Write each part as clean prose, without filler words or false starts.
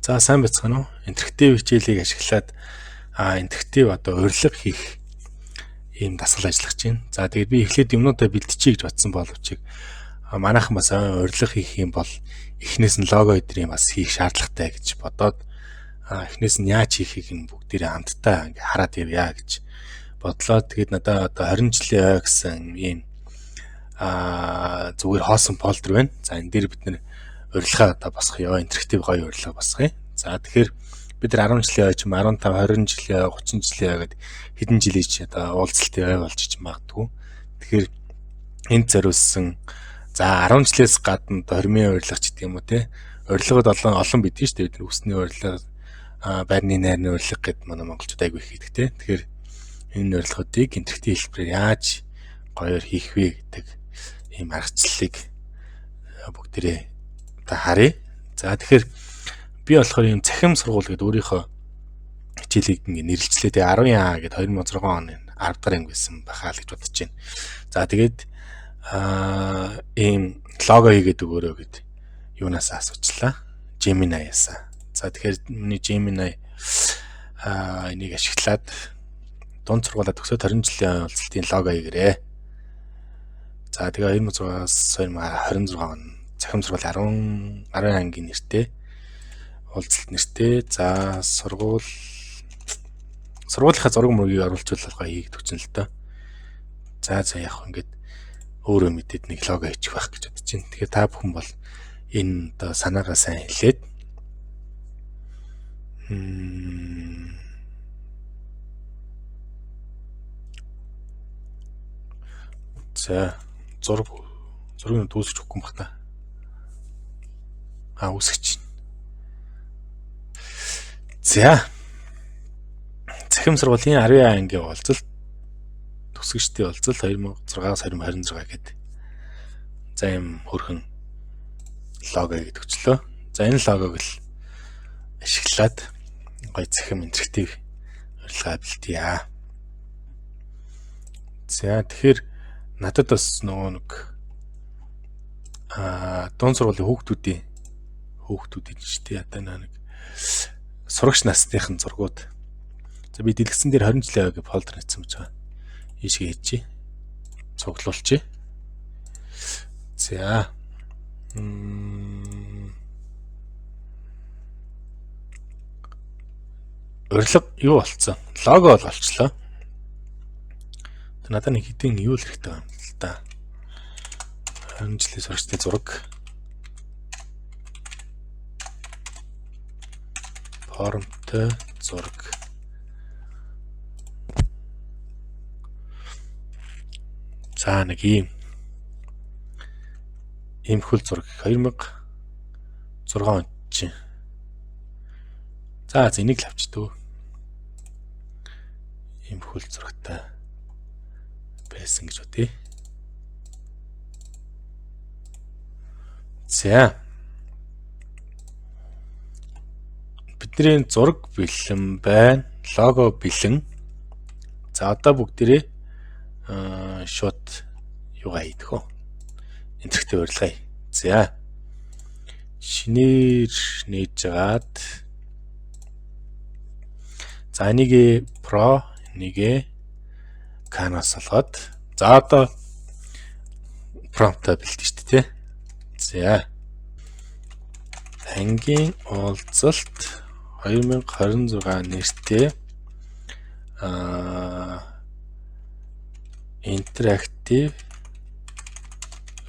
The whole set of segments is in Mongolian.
За сайн байцгаана уу? Интерактив хичээлийг ашиглаад интерактив урилга хийх ийм дасгал ажиллаж байна. За тэгээд би эхлээд юмнуудаа бэлтчихье гэж бодсон боловч манайхан бас урилга хийх юм бол эхнээс нь лого өдрийн бас хийх шаардлагатай гэж бодоод эхнээс нь яаж хийхийг нь бүгдээрээ хамтдаа ингээ хараад явъя гэж бодлоо. Тэгээд надад 20 жилийн ой гэсэн ийм зүгээр хоосон фолдер байна. За энэ дээр бид нэр урилга босгоё, интерактив гоё урилга босгоё. За тэгэхээр бид нар 10 жилийн ой ч 15, 20 жилийн ой, 30 жилийн ой гэдэг хэдэн жилийн ч уулзалтын ой болж иж магадгүй. Тэгэхээр энд зориулсан за 10 жилээс гадна хормын урилга ч гэдэг юм уу те. Урилгад олон бидэн шүү дээ. Бид нар үсний урилга, байрны найрны урилга гэдэг манай монголчууд айгүй их хийдэг те. Тэгэхээр энэ урилгуудыг интерактив хэлбэрээр яаж гоёор хийх вэ гэдэг ийм аргачлалыг бүгдээрээ харъя. За тэгэхээр би болохоор юм цахим сургууль гэдэг өөрийнхөө хичээлийг ингээ нэрлэлцлээ. Тэгээ 10А гэдэг 2006 оны 10 дахь анги байсан бахаа л гэж бодож байна. За тэгээд ийм лого хийгээд өгөөрэй гэд юунаас асуучлаа. Gemini-аас. За тэгэхээр миний Gemini энийг ашиглаад дунд сургуулаа төгсөөд 20 жилийн уулзалтын лого хийгэрээ. За тэгээ 2006-аас 2026 он цахим сургууль 10 ангийн нэртэй уулзалт нэртэй. За сургуулийнхаа зураг мөргийг оруулчихвал хийгээд өгсөн л доо. За яг ингээд өөрөө мэдээд нэг лого хийчих байх гэж бодож байна. Тэгэхээр та бүхэн бол энэ санаагаа сайн хэлээд за зургийг дүүсгэж өгөхгүй юм байна. Үсгэж. За цахим сургуулийн 10 ангийн уулзалт төгсөгчдийн уулзалт 2006-аас 2026 гэдэг. За юм хөрхөн лого гэдэг өчлөө. За энэ логог л ашиглаад гоё цахим интерактив урилга бэлтгийа. За тэгэхээр надад бас нөгөө нэг дунд сургуулийн хүүхдүүдийн шүү дээ. Одоо нэг сурагч насныхын зургууд. За би дэлгэцэн дээр 20 жилийн ой фолдер хийсэн байж байгаа. Ийшгээ хийчихье. Цуглуулчихъя. За. Урилга юу болцсон? Лого бол болчлоо. Надад нэг хэдийн юу л хэрэгтэй юм л да. 20 жилийн сурагчдын зураг. Формтой зураг. За нэг ийм хөл зураг 2006 онд чинь. За энийг л авчдөө. Ийм хөл зурагтай байсан гэж бодъё. За бидний зураг бэлэн байна, лого бэлэн. За одоо бүгдээрээ шууд юугаа хийдэг вэ? Интерактив урилга. За шинээр нээж жагаад за энийг Pro, энийг Canvas болгоод за одоо prompt бэлдэж шүү дээ. За ангийн уулзалт 2026 нэртэй интерактив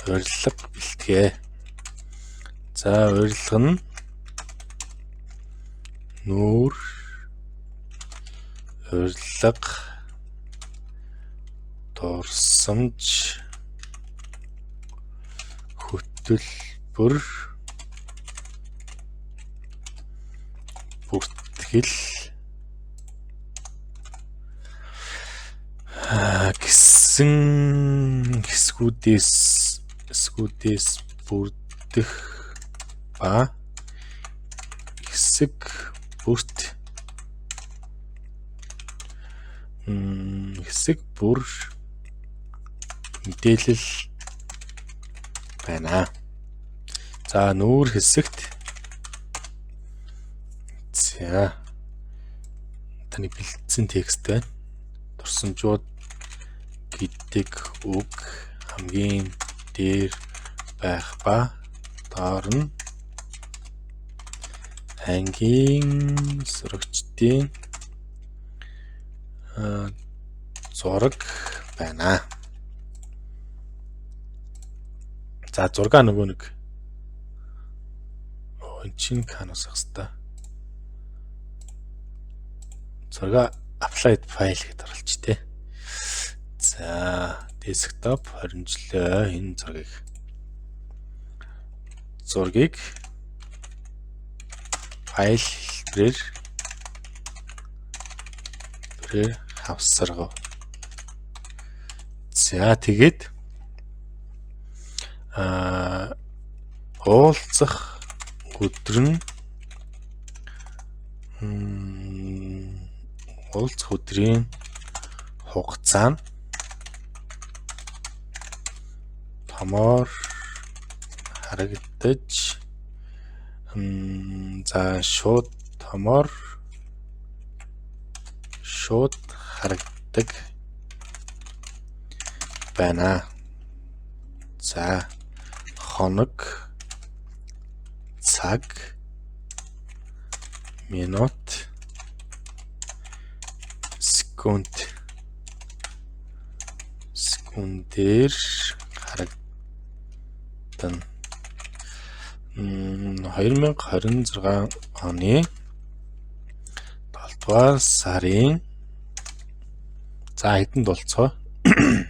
урилга бэлтгээ. За урилга нь нүүр урилга дурсамж хөтөлбөр бүртгэл гэсэн хэсгүүдээс бүрдэх ба хэсэг бүр мэдээлэл байна. За нүүр хэсэгт За таны бэлдсэн текст байна. Дурсамжууд гэдэг үг хамгийн дээр байх ба доор нь ангийн сурагчдын зураг байна. За зураг нөгөө нэг энэ чинь канвас хэвээр зураг applied file гэдээ оруулж тээ. За desktop 20 энэ зургийг файл хэлбэрээр хавсаргав. За тэгээд уулзах өдөр нь уулзах өдрийн хугацаа нь томоор харагдаж за шууд томоор харагддаг байна. За хоног, цаг, минут, секундээр харагдана. 2026 оны 7 дугаар сарын за хэдэнд болцоо 7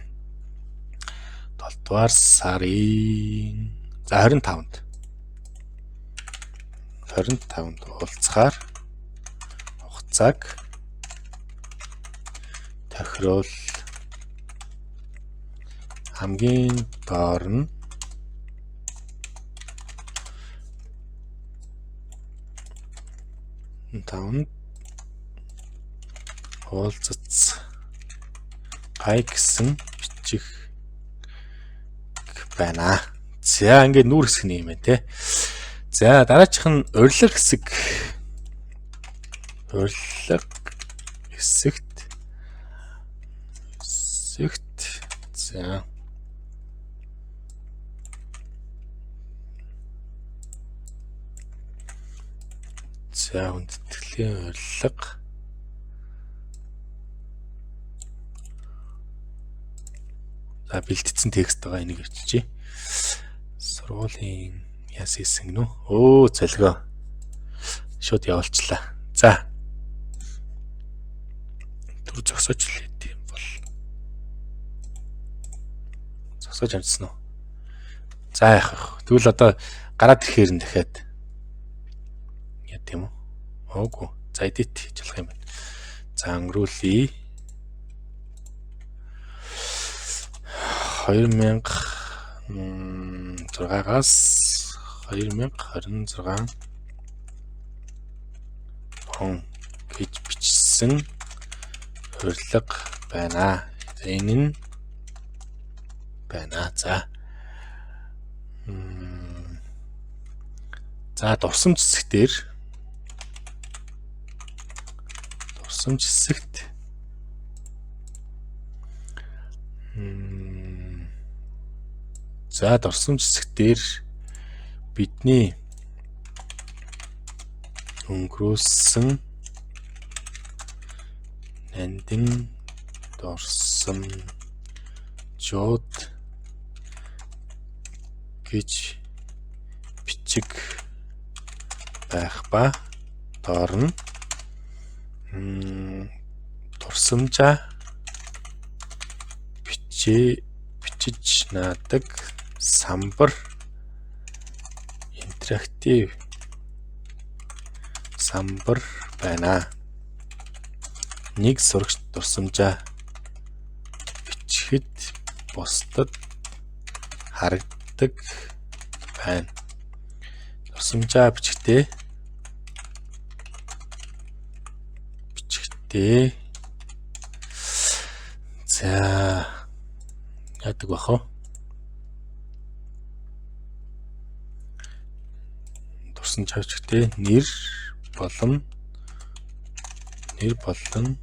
дугаар сарын за 25-нд уулзахаар хугацааг тохирол хамгийн доор нь тавнд уулзц гай гэсэн бичих байна. За ингээд нүүр хэсэг юм байна те. За дараачих нь урилга хэсэг. Урилга хэсэгт за хүндэтгэлийн урилга за бэлтгэсэн текст байгаа энийг өччихье. Сургуулийн яс хийсэн гэнэ үү? Залгоо. Шууд явуулчлаа. За. Түр зогсооч л хэдэм бол. Зогсоож амжсан уу? За яах вэ? Тэгвэл одоо гараад ирэхээр нь дахиад яа тийм үү? Оогүй. За edit хийж болох юм байна. За өнгөрүүлье. 2006-аас 2026 он гэж бичсэн урилга байна. Энэ нь байна. За. За дурсамж хэсэгт за дурсамж хэсэгтэр бидний өнгөрөөсөн нандин дурсамжууд гэж бичиг байх ба доор нь дурсамжаа бичиж наадаг самбар интерактив самбар байна. Нэг сурагч дурсамжаа бичихэд бусдад харагддаг байна. Дурсамжаа бичихдээ за яадаг бах вэ? Дурсамжаа бичихдээ нэр болон нэр болон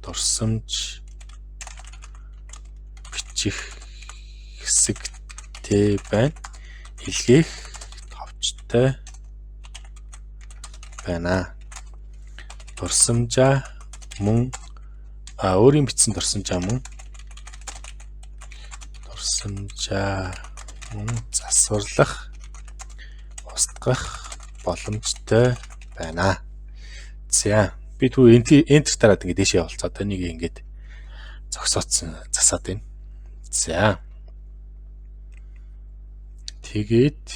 дурсамж бичих хэсэгтэй байна. Илгээх товчтой байна. Дурсамжаа мөн өөрийн бичсэн дурсамжаа мөн засварлах, устгах боломжтой байна. За би түүний enter дараад ингэ дэшээ явуулцаа. Одоо нэг ингэж зогсооцсон засаад байна. За. Тэгээд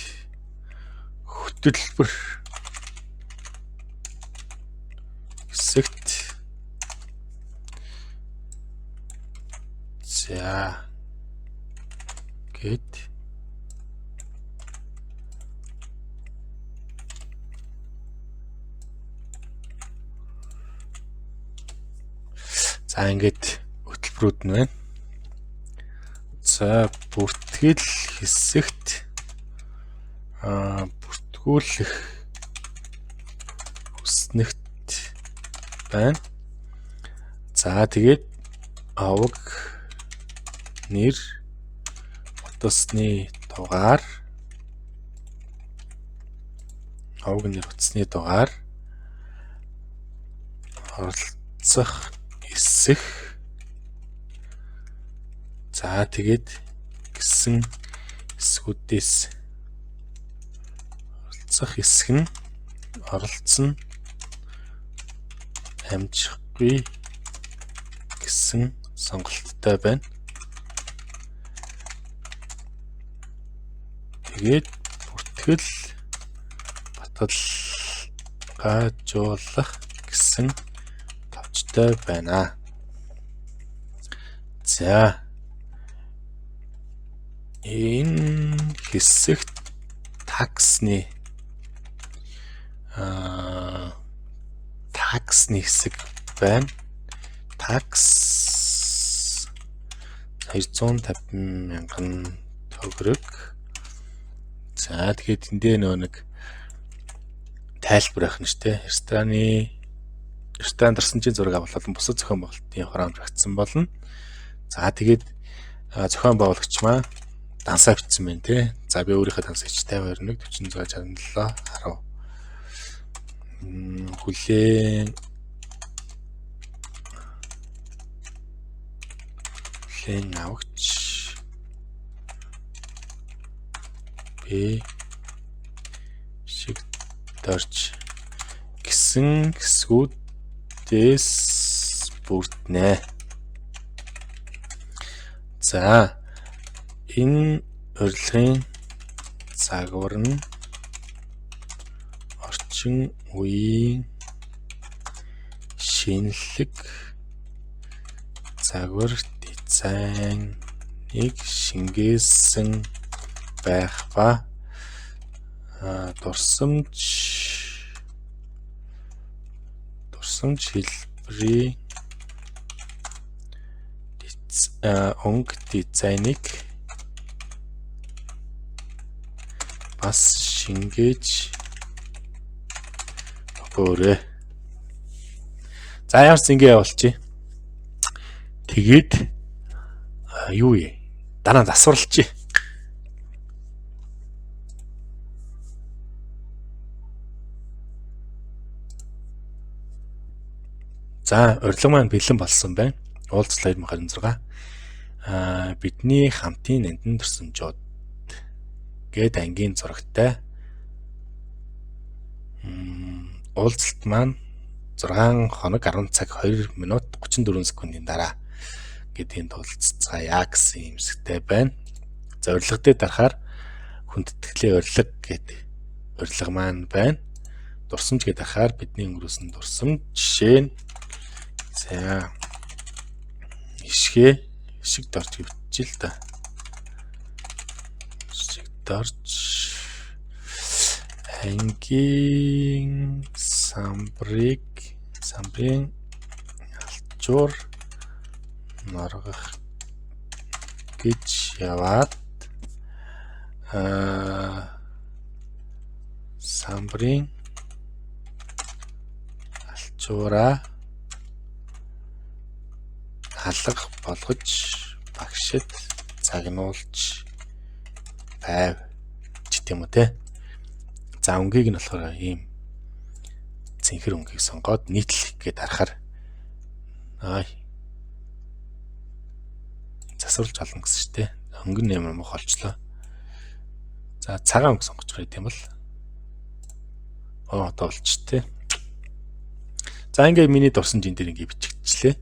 хөтөлбөр хэсэгт за гэд за ингээд хөтөлбөрүүд нь байна. За бүртгэл хэсэгт бүртгүүлэх хүснэгт байна. За тэгээд аваг нэр утасны дугаар оролцох хэсэг. За тэгээд гисэн хэсгүүдээс оролцох хэсэг нь оролцсон амжихгүй гэсэн сонголттой байна. Тэгээд бүртгэл баталгаажуулах гэсэн товчтой байна. За энэ хэсэгт таксны хэсэг байна. Такс 250,000 төгрөг. За тэгээд эндээ нэг тайлбар байх нь шүү дээ. Ресторан дарсанчийн зураг авалт болон бусад зохион байгуулалтын явахаар хамрагдсан болно. За тэгээд зохион байгуулагч маань дансаа бичсэн байна тий. За би өөрийнхөө дансаа 51 46 67 10 хүлээн авагч би шиг дорж гэсэн хэсгүүдээс бүрднэ. За энэ урилгын загвар нь орчин үеийн шинэлэг загвар дизайныг шингээсэн байх ба дурсамж хэлбэрийн өнгө дизайныг бас шингээж өгөөрэй. За ямарч ингэ явуулчих. Тэгээд юу вэ? Дараа нь засварлчих. За урилга маань бэлэн болсон байна. Уулзлаа 2026. Бидний хамтын нандин дурсамжууд гээд ангийн зурагтай уулзалт маань 6 хоног 10 цаг 2 минут 34 секундын дараа гэдгийг тулцгаая гэсэн юмсгтэй байна. За урилга дээр дарахаар хүндэтгэлийн урилга гэдэг урилга маань байна. Дурсамж гэдэг дарахаар бидний өнгөрөөсөн дурсамж жишээ нь за ишиг дорж хөвчил та. Ишиг дорж ангийн самбрын алчуур норгох гэж яваад самбрын алчуураа алга болгож багшид загнуулж байв ч гэдэм үү те. За өнгийг нь болохоор ийм цэнхэр өнгийг сонгоод нийтлэх гээд харахаар засварлж олно гэсэн шүү дээ. Хөнгөн ямар мох олчлоо. За цагаан өнгө сонгож байгаа юм бол одоо болч тээ. За ингээ миний дурсан жин дээр ингээ бичигдчихлээ.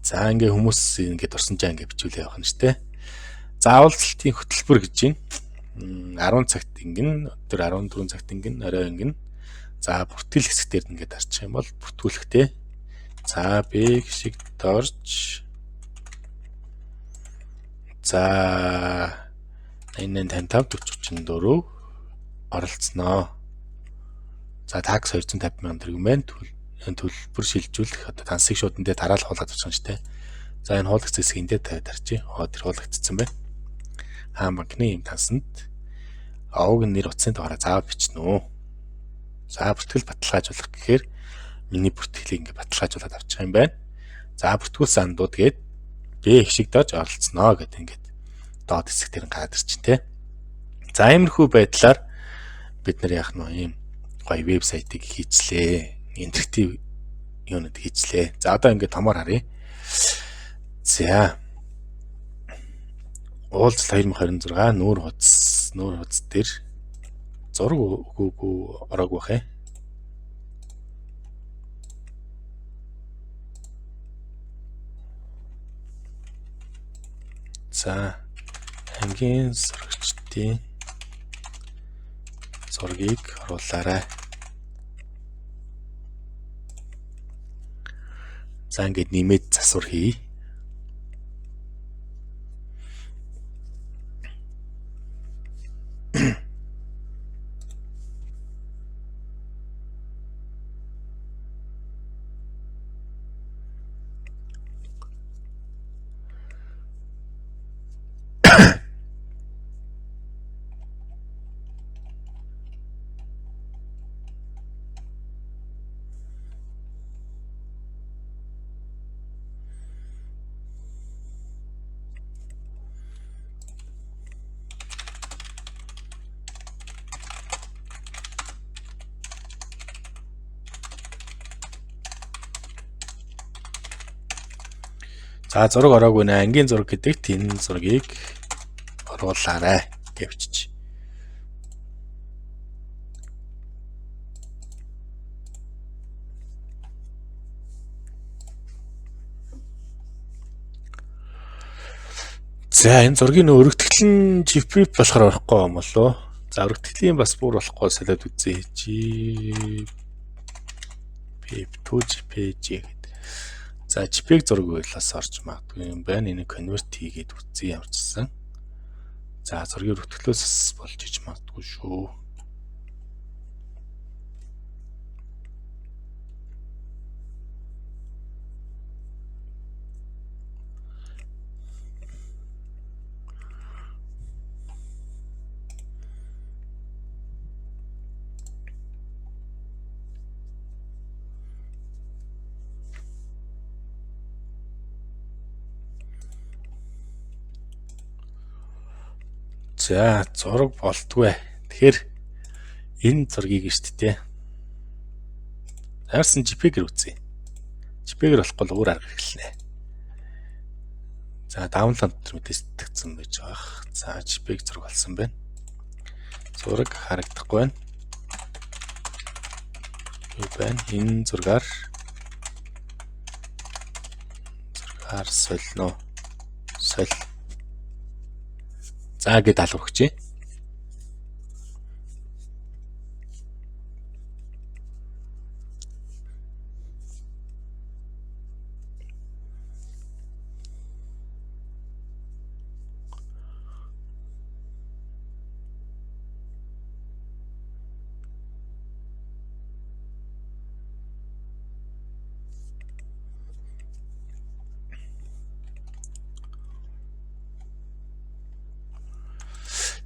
За ингээ хүмүүс ингээ дурсан жаа ингээ бичүүлээ явах нь шүү дээ. За уулзалтын хөтөлбөр гэж байна. 10 цагт ингэн, өдөр 14 цагт ингэн, орой ингэн. За бүртгэл хэсэг дээр ингээ дарчих юм бол бүртгүүлэхтэй. За B гişигт орж. За 8855 40 оролцсноо. За такс 250,000 төгрөг байна. Төлбөр шилжүүлэх одоо тансыг шууд энэ дараалах хуулаад авчихсан шүү дээ. За энэ хуулагч хэсгийг энэ тавиад арчи. Тэр хуулагдсан байна. Хаан банкны ийм тансанд овог нэр утасны дугаараа заавал бичнэ үү. За бүртгэл баталгаажуулах гэхээр миний бүртгэлийг ингээ баталгаажуулаад авчих юм байна. За бүртгүүлсэн андууд гээд B гişиг дож оролцсноо гэдэг ингээд доод хэсэг дээр гараад ирчин тэ. За иймэрхүү байдлаар бид нар яах нь ийм гоё вебсайтыг хийчлээ. Интерактив юунод хийчлээ. За одоо ингээд томоор харъя. За уулзалт 2026 нүүр хуудас дээр зураг өгөөгүй ороогүй бах ээ. За ангийн зурагчдын зургийг оруулаарай. За ингээд нэмээд засвар хий. За зураг ороогүй нэ ангийн зураг гэдэгт энэ зургийг оруулаарай гэвчиж. За энэ зургийн өргөтгөл нь GPP болохоор орохгүй юм болоо. За өргөтгөлийн бас бүр болохгүй солиод үзье. GPP to JPG гэдэг. За JPEG зураг байлаас орж магадгүй юм байна. Энийг конверт хийгээд үзье ямар ч гэсэн. За зургийн өргөтгөлөөс болж иж магадгүй шүү. За зураг болтгүй. Тэгэхээр энэ зургийг шүү дээ. Харсан JPEG-ээр үзье. JPEG-ээр болохгүй л өөр арга хэрэглэнэ. За download мэдээс итгэсэн байж байгаа. За JPEG зураг болсон байна. Зураг харагдахгүй байна. Юу байна? Энэ зургаар сольно. Соль. За гээд алга өгчээ.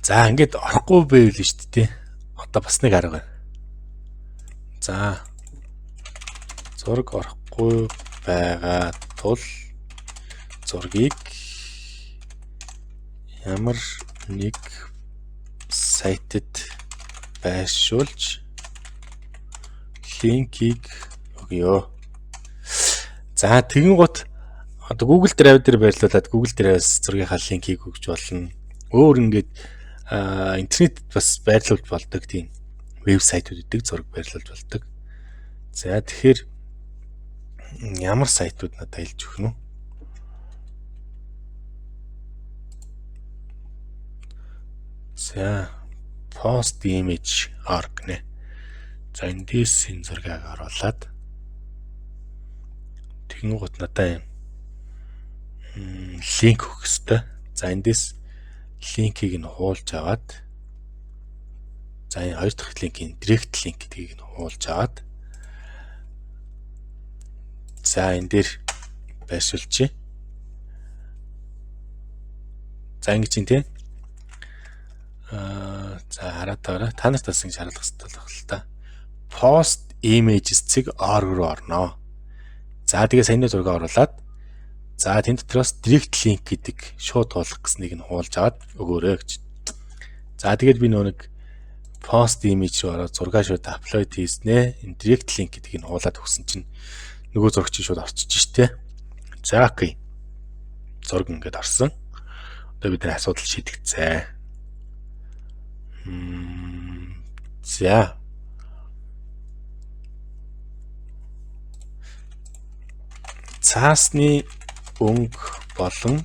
За ингээд орохгүй байвал шүү дээ. Одоо бас нэг арга байна. За зураг орохгүй байгаа тул зургийг ямар нэг сайтад байршуулж линкийг өгье. За тэгэн гут одоо Google Drive дээр байрлуулад Google Drive-аас зургийнхаа линкийг өгч болно. Өөр ингээд интернет бас байрлуулж болдог тийм вебсайтууд үүдэг зураг байрлуулж болдог. За тэгэхээр ямар сайтууд надад хэлж өгөх нь вэ? За postimage.org нэ. За эндээс энэ зургийг оруулаад тэгэн гут надад линк өгөх ёстой. За эндээс линкийг нь хуулж аваад за энэ хоёр дахь линкийн direct link гэдгийг нь хуулж аваад за энэ дээр байршуулчих. За ингэж юм тийм. За хараад байгаа. Та нарт бас ингэж харуулах хэрэгтэй л байна л та. Post images.org руу орноо. За тэгээ саяны зураг оруулаад за тэн дотроос direct link гэдэг шууд туулах гэснийг нь хуулж аваад өгөөрэй гэж. За тэгээд би нэг post image руу ороод зургаа шууд upload хийснэ. Энэ direct link гэдгийг нь хуулаад өгсөн чинь нөгөө зураг чинь шууд орчиж штэ. За окей. Зураг ингээд орсон. Одоо бидний асуудал шийдэгцээ. За. Цаасны өнгө болон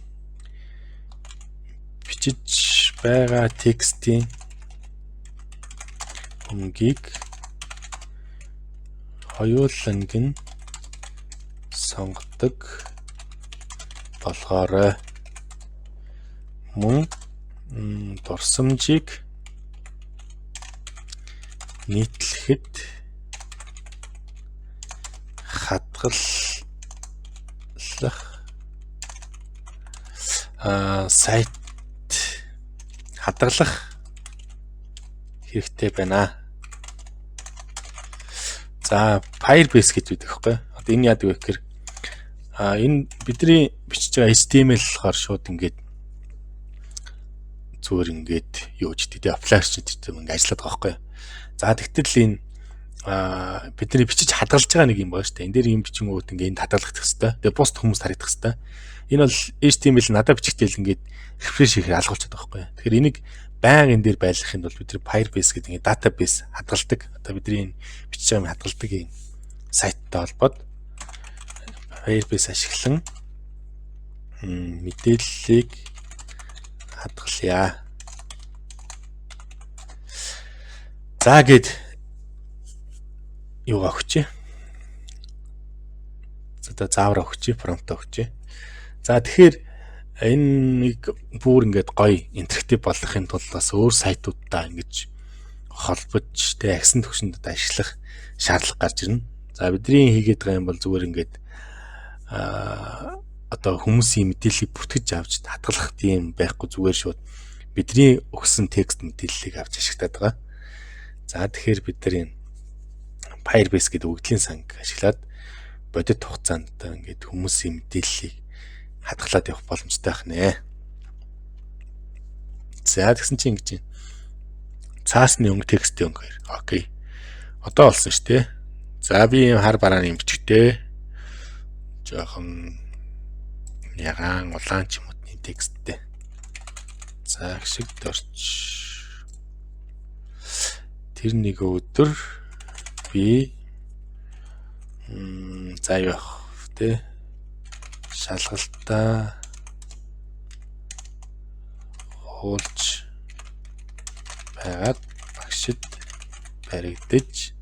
бичиж байгаа текстийн өнгийг хоёуланг нь сонгодог болохоор мөн дурсамжийг нийтлэхэд хадгалах сайт хадгалах хэрэгтэй байна. За Firebase гэж үүдэг хэвгүй. Одоо энэ яадаг вэ гэхээр энэ бидний бичиж байгаа HTML болохоор шууд ингээд зүгээр ингээд юу ч гэдэг аппликейшн гэдэг ингээд ажилладаг байхгүй. За тэгтэл энэ бидний бичиж хадгалж байгаа нэг юм байна шүү дээ. Энэ дээр юм бичингүүд ингээд энд хадгалах хэрэгтэй. Тэгээ бусд хүмүүст харагдах хэрэгтэй. Энэ бол HTML надад бичгтэл ингээд рефреш хийхээр алгуулчихад байгаа байхгүй. Тэгэхээр энийг байнга энэ дээр байлгахын тулд бид Firebase гэдэг ингээд database хадгалдаг. Одоо бидний бичиж байгаа юм хадгалдаг юм сайттай холбоод Firebase ашиглан мэдээллийг хадгалъя. За гээд юу авчихъя. За заавар авчихъя, промпт авчихъя. За тэгэхээр энэ нэг бүр ингээд гоё интерактив болгохын тулд бас өөр сайтуудтай ингэж холбож тэ агсан төвшөнд ажиллах шаардлага гарч ирнэ. За бидний хийгээд байгаа юм бол зүгээр ингээд одоо хүмүүсийн мэдээллийг бүтгэж авч хадгалах тийм байхгүй зүгээр шууд бидний өгсөн текст мэдээллийг авч ашиглаад байгаа. За тэгэхээр бид нар энэ Firebase гэдэг өгөгдлийн санг ашиглаад бодит хугацаанд ингээд хүмүүсийн мэдээллийг хадгалаад явах боломжтой байх нэ. За тэгсэн чинь ингэж байна. Цаасны өнгө текстийн өнгө. Окей. Одоо болсон шүү дээ. За би юм хар барааны юм бичгтэй. Жохон ягаан улаан ч юм уу тексттэй. За шиг дорч. Тэр нэг өдөр би за явах тэ шалгалтаа хуулж байгаад багшид баригдаж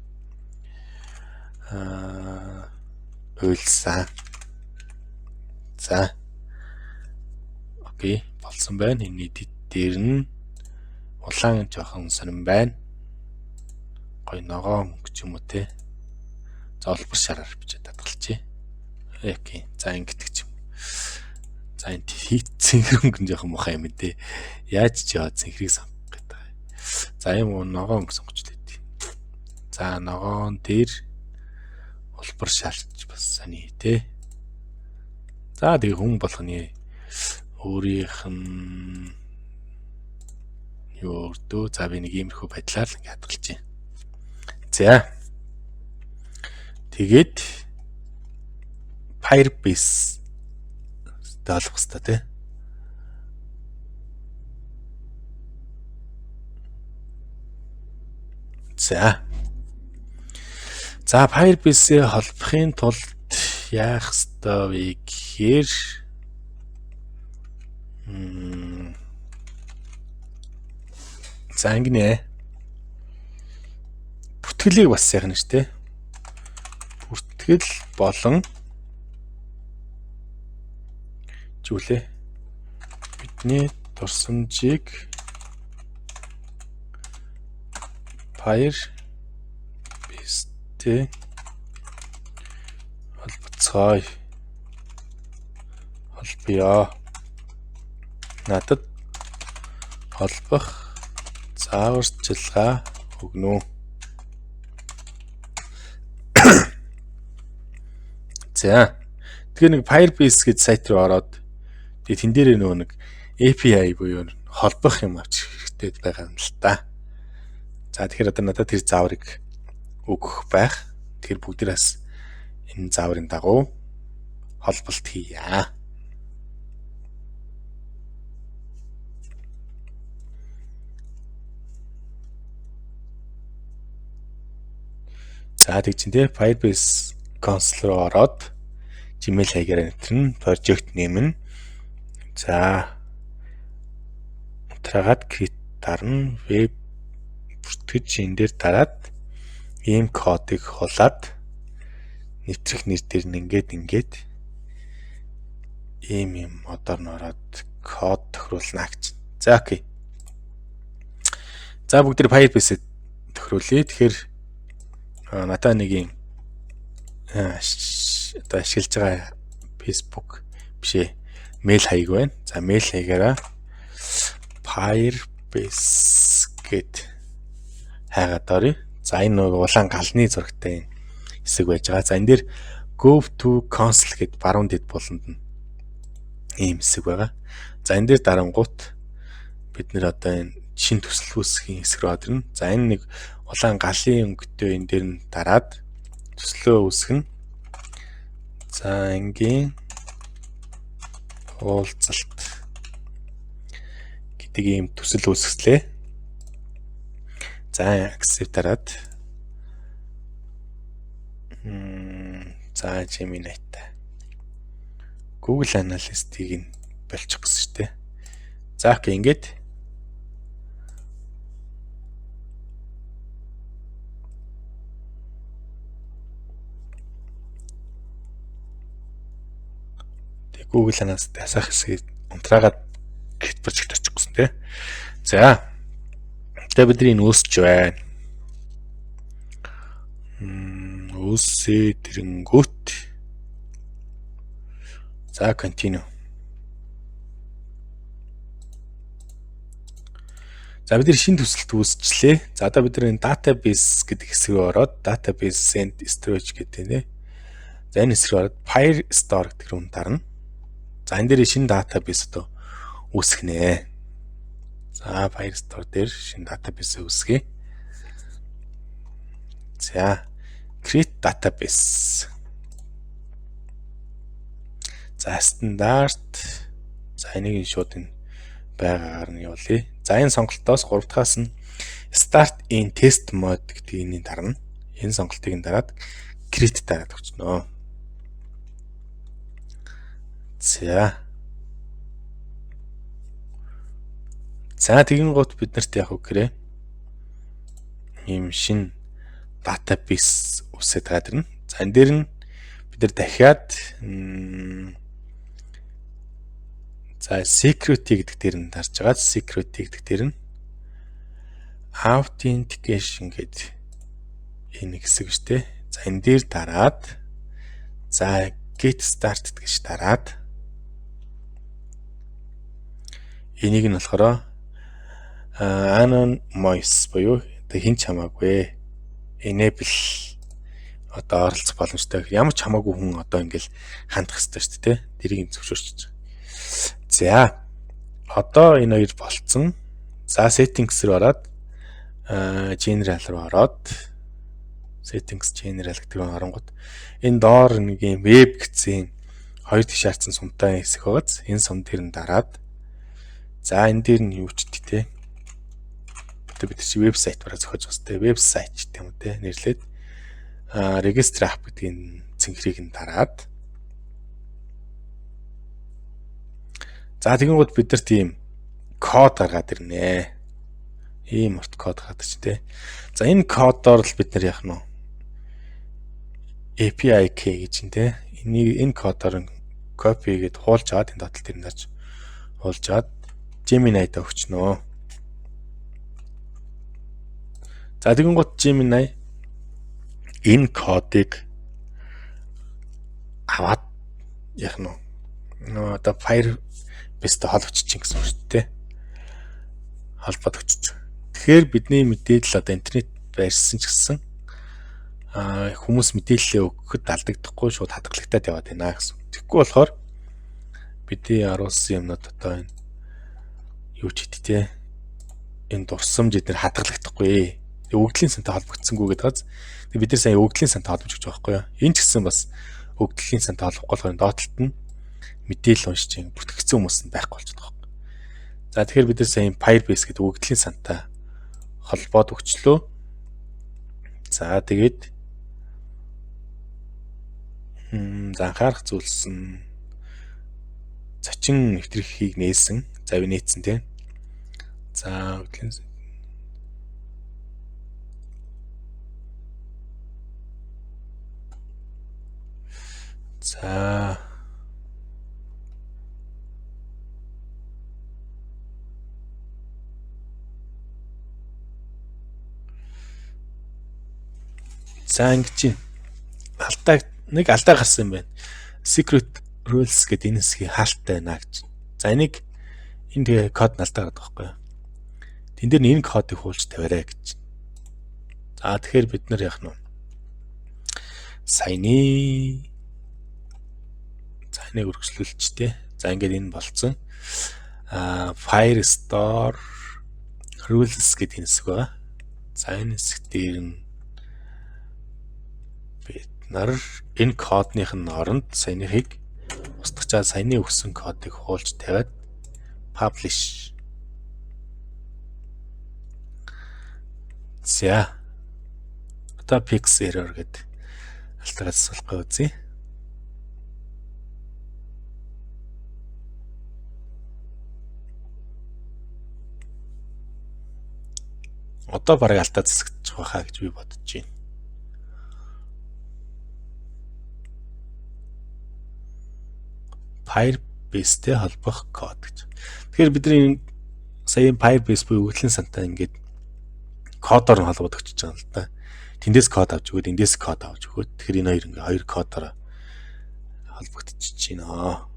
уйлсан. За окей болсон байна. Энэ дээр нь улаан жоохон сонирн байна. Гой ногоон гэж юм уу те. За олбор шараар бичээд хадгалчихъя. Окей. За ингэдэг ч юм. За энэ цэнхэрэнг жоохон муухай юм дээ. Яаж ч яваад цэнхрийг сонгох гэдэг. За юм уу ногоон сонгож лээ. За ногоон дээр улбар шаарч бас сони те. За тэгээ хүн болгоны өөрийнх нь юу өрдөө. За би нэг иймэрхүү байдлаар ингээд хадгалж байна. За. Тэгээд Firebase даалгах хэрэгтэй тий. За. За Firebase-ийг холбохын тулд яах ёстой вэ гэхээр за ингэнэ. Бүртгэлийг бас яах нь шүү дээ. Бүртгэл болон зүйлээ бидний дурсамжийг Firebase-тэй холбоё. Надад холбох зааварчилгаа өгнө. За. Тэгэхээр нэг Firebase гэж сайт руу ороод тэгээ тэн дээр нөгөө нэг API буюу холбох юм авч хэрэгтэй байгаа юм л та. За тэгэхээр одоо надад тэр зааврыг өгөх байх. Тэгэхээр бүгдээс энэ зааврын дагуу холболт хийе. За тэг чинь те Firebase console руу ороод Gmail хаягаар нэтрэн project name нь за унтраагаад create дарна веб бүртгэж энэ дээр дараад ийм кодыг хулаад нэвтрэх нэр дээр нь ингээд ийм модоор нь ороод код тохируулна гэж. За окей. За бүгд тэр Firebase-д тохируулъя. Тэгэхээр надаа нэг юм одоо ашиглаж байгаа Facebook бишээ мэйл хаяг байна. За мэйл хаягаараа Firebase гэд хайгаад оръё. За энэ нэг улаан галны зурагтай хэсэг байж байгаа. За энэ дээр go to console гэд баруун дэд буланд нь ийм хэсэг байгаа. За энэ дээр дарангуут бид нэр одоо энэ шин төсөл үүсгэхийн хэсэг рүү орно. За энэ нэг улаан галын өнгөтэй энэ дээр нь дараад төслөө үүсгэн. За энгийн уулзалт гэдэг ийм төсөл үүсгэслээ. За accept дараад за Gemini-тай Google Analyst-ийг нь болчих гэсэн шүү дээ. За окей ингээд Google Analyst-тэй асах хэсгийг унтраагаад гит project очих гэсэн тий. За. Тэгээ бидний энэ үүсэж байна. Үүсээ тэрэнгүүт. За continue. За бид нар шинэ төсөлд үүсчлээ. За одоо бид нар энэ database гэдэг хэсэг рүү ороод database and storage гэдэг нэ. За энэ хэсэг рүү ороод Firestore гэдэг рүү дарна. За энэ дээр шинэ database одоо үүсгэнэ. За Firestore дээр шинэ database үүсгэе. За create database. За стандарт. За энийг шууд энэ байгаагаар нь явуулъя. За энэ сонголтоос 3 дахаас нь start in test mode гэдгийг дарна. Энэ сонголтыг нь дараад create дараад өгчнө. За тэгэн гут биднэрт яг үгээрээ ийм шин database үсээд байгаа дэрнэ. За энэ дээр нь бид нар дахиад за security гэдэг дээр нь дарж байгаа. Security гэдэг дээр нь authentication гэдэг энэ хэсэг шүү дээ. За энэ дээр дараад за get started гэж дараад энийг нь болохоор anonymous буюу хин ч хамаагүй enable одоо оролцох боломжтой. Ямар ч хамаагүй хүн одоо ингээл хандах хэрэгтэй шүү дээ. Тэрийг зөвшөөрч. За одоо энэ хоёр болцсон. За settings руу ороод general руу ороод settings general гэдэг нь оронгот энэ доор нэг юм web гэсэн хоёр тийш харцсан сумтай хэсэг байгааз энэ сум дээр нь дараад за энэ дээр нь юу ч тий бид чи вебсайт бараа зохиож байгаа сте вебсайт ч юм уу те нэрлээд register app гэдгийг цэнхрийг нь дараад за тэгэнгүүт бид нар тийм код гаргаад ирнэ. Ийм урт код гараад ч те. За энэ кодоор л бид нар яах нь API key гэж юм те. Энэ кодоор copy гээд хуулж аваад энэ дотор дээр нэж хуулж аваад Gemini-д өгчнөө. За тэгэнгүүт Gemini энэ кодыг аваад яах нь одоо Firebase-тэй холбогдчих гэсэн үг шүү дээ. Холбоод өгчих. Тэгэхээр бидний мэдээлэл одоо интернет байрсан ч гэсэн хүмүүс мэдээлэлээ өгөхөд алдагдахгүй шууд хадгалагтаад яваад байна гэсэн. Тэгэхгүй болохоор бидний харуулсан юмнууд одоо энэ юу ч хэдтэй энэ дурсамж эдгээр хадгалагдахгүй. Өгөгдлийн сантай холбогдсонгүй гэдэг газ. Тэг бид нар сая өгөгдлийн сантай холбож өгч байгаа байхгүй юу? Энэ ч гэсэн бас өгөгдлийн сантай холбохгүй болохоор доотлолт нь мэдээлэл уншиж бүтгэгдсэн хүмүүс нь байхгүй болж байгаа байхгүй. За тэгэхээр бид нар сая Firebase гэдэг өгөгдлийн сантай холбоод өгчлөө. За тэгээд анхаарах зүйлс нь зочин нэвтрихийг нээсэн, завь нээсэн тийм. За өгөгдлийн за ингэж нэг алдаа гарсан юм байна. Secret rules гэдэг энэ хэсгийг хаалттай байна гэж. За энийг энэ тэгээ код нь алдаа гэдэг байхгүй юу? Тэн дээр энэ кодыг хуулж тавиарай гэж. За тэгэхээр бид нар яах нь саяны үргэлжлүүлчтэй. За ингээд энэ болцсон. Firestore rules гэдэг хэсэг байгаа. За энэ хэсэг дээр нь бид нар энэ кодных нь оронд саяныхыг устгачаа саяны өгсөн кодыг хуулж тавиад publish. За одоо fix error гэдэг алтгаас болохгүй үзье. Одоо бараг алдаа засагдчих байхаа гэж би бодож байна. Firebase-тэй холбох код гэж. Тэгэхээр бидний сая Firebase буюу өгөгдлийн сантай ингээд кодоор нь холбоод өгч байгаа юм л да. Тэндээс код авч өгөөд эндээс код авч өгөөд тэгэхээр энэ хоёр ингээ хоёр кодоор холбогдчихж байна.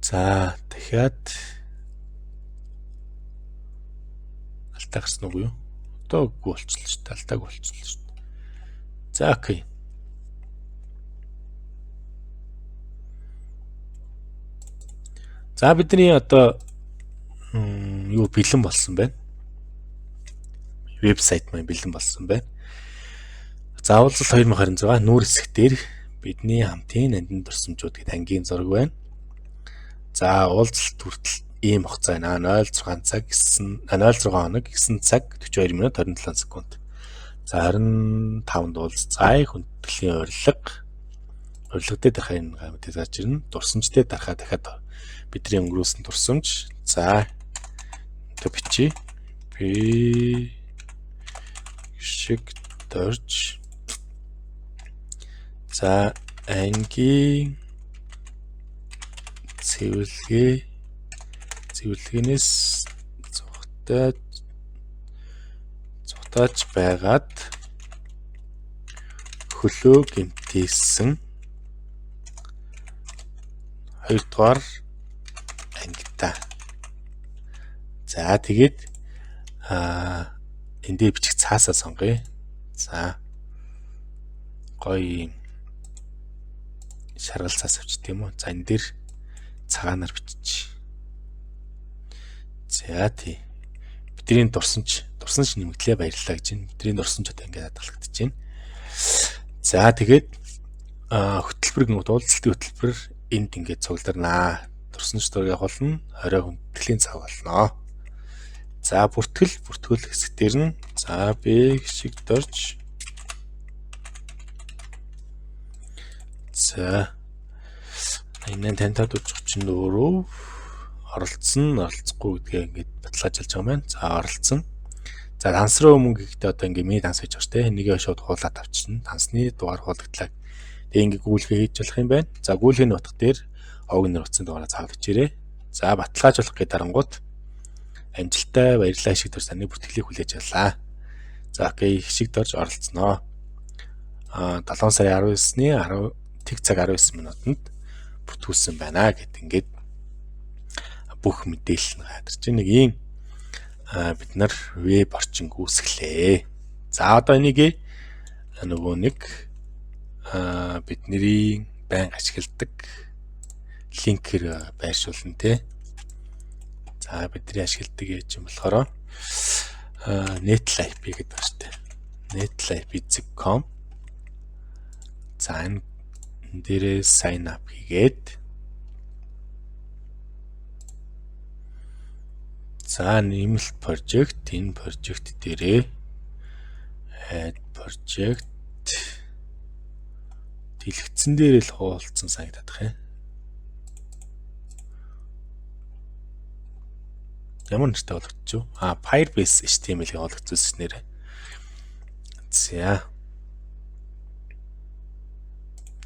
За дахиад алдаа гарсан уу юу? Одоо үгүй болчихлоо шүү дээ. Алдааг болчихлоо шүү дээ. За окей. За бидний одоо юу бэлэн болсон байна. Вебсайт маань бэлэн болсон байна. За уулзалт 2026 нүүр хэсэг дээр бидний хамтын нандин дурсамжууд гэдэг ангийн зураг байна. За уулзалт хүртэл ийм хугацаа байна. 06 цаг 06 хоног 9 цаг 42 минут 27 секунд. За 25 дуулц цай хүндэтгэлийн урилга дээр дахиад энэ гамтыг зааж ирнэ. Дурсамжтэй дахиад бидний өнгөрүүлсэн дурсамж. За одоо бичиж би шиг дөрж. За ангийн цэвэрлэгээс зугатаж байгаад хөлөө гэмтээсэн 2 дугаар ангита. За тэгээд энэ дээр бичих цаасаа сонгоё. За гоё шаргал цаас авчих тийм үү. За энэ дээр цагаанаар бичиж. За тий. Бидний дурсамж нэмэгдлээ баярлалаа гэж байна. Бидний дурсамж одоо ингээд хадгалагдаж байна. За тэгээд хөтөлбөр гэнэ уулзалтын хөтөлбөр энд ингээд цугларнаа. Дурсамж дурыг болно. Орой хүндэтгэлийн цаг болно. За бүртгэл хэсгээр нь за B шиг дорж. За 85534 оролцсон, оролцохгүй гэдгээ ингээд баталгаажуулж байгаа юм байна. За оролцсон. За данс руу мөнгө гэхдээ одоо ингээд миний данс хийж байгаа шүү дээ. Нэгээ шууд хуулаад авчихна. Дансны дугаар хуулагдлаа. Тэгээ ингээд гүйлгээ хийж болох юм байна. За гүйлгээний утга дээр овг нэр утсан дугаараа цаавал бичээрэй. За баталгаажуулах гэдэг дарангууд амжилттай баярлалаа шиг дор саний бүртгэлийг хүлээж авлаа. За окей шиг дорж оролцсноо. 7 сарын 19-ний 10 цаг 19 минутанд бүтгүүлсэн байна гэд ингээд бүх мэдээлэл нь гарч нэг ийм бид нар веб орчин гүйсгэлээ. За одоо энийг нөгөө нэг бидний байнга ашигладаг линкээр байршуулна те. За бидний ашигладаг яаж юм болохоор netlib гэдэг байна шүү дээ. netlib.com. За энэ дээрээ sign up хийгээд за нэмэлт project энэ project дээрээ add project дэлгэцэн дээр л хуулцсан санагдах юм. Ямар нэртэй болгочих вэ? Firebase HTML-ийг болгочихсон нэрээ.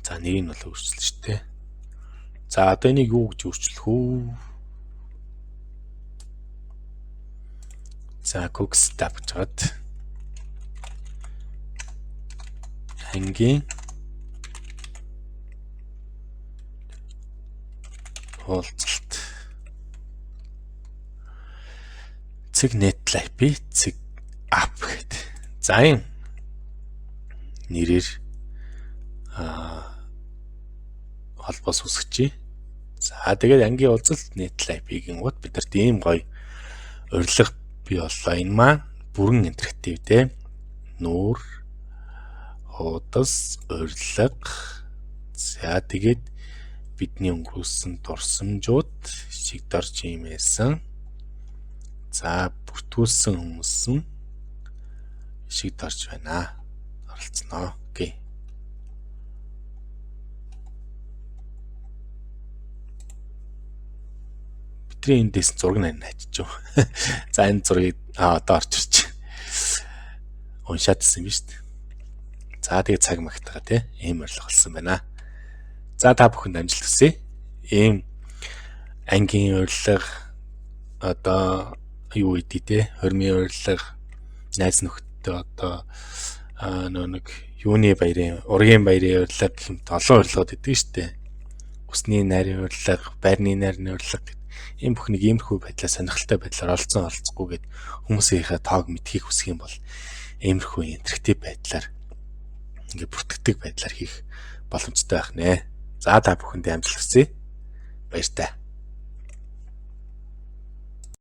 За нэрийг нь бол өөрчилсөн шүү дээ. За одоо энийг юу гэж өөрчлөх үү? За cookies tab гэж хаад ангийн хуулцалт цэг netlib цэг app гэдэг. За энэ нэрээр холбоос үсгэжээ. За тэгээд ангийн уулзалт netlib-ийн гот бидэрт ийм гоё урилга бий боллоо. Энэ маань бүрэн интерактив те. Нүүр хуудас урилга. За тэгээд бидний өнгөрүүлсэн дурсамжууд шиг дорж иймээсэн. За бүртгүүлсэн хүмүүссэн шиг дорж байна. Оролцсноо. Окей. Эндээс зураг нарийн хайчих. За энэ зургийг одоо орж ирж уншаадсан юм шүү дээ. За тэгээ цаг магтаага тий ийм урилга болсон байна. За та бүхэнд амжилт хүсье. Ийм ангийн урилга одоо юу үдий те хормын урилга найз нөхдөд одоо нэг юуны баярын ургийн баярын урилга гэх мэт олон урилгууд идэг шүү дээ. Усны найрын урилга, байрны найрны урилга ийм бүх нэг иймэрхүү байдлаар сонирхолтой байдлаар оролцохгүй гээд хүмүүсийнхээ тоог мэдхийг хүсэх юм бол иймэрхүү интерактив байдлаар ингээд бүртгэдэг байдлаар хийх боломжтой байх нэ. За та бүхэндээ амжилт хүсье. Баяр таа.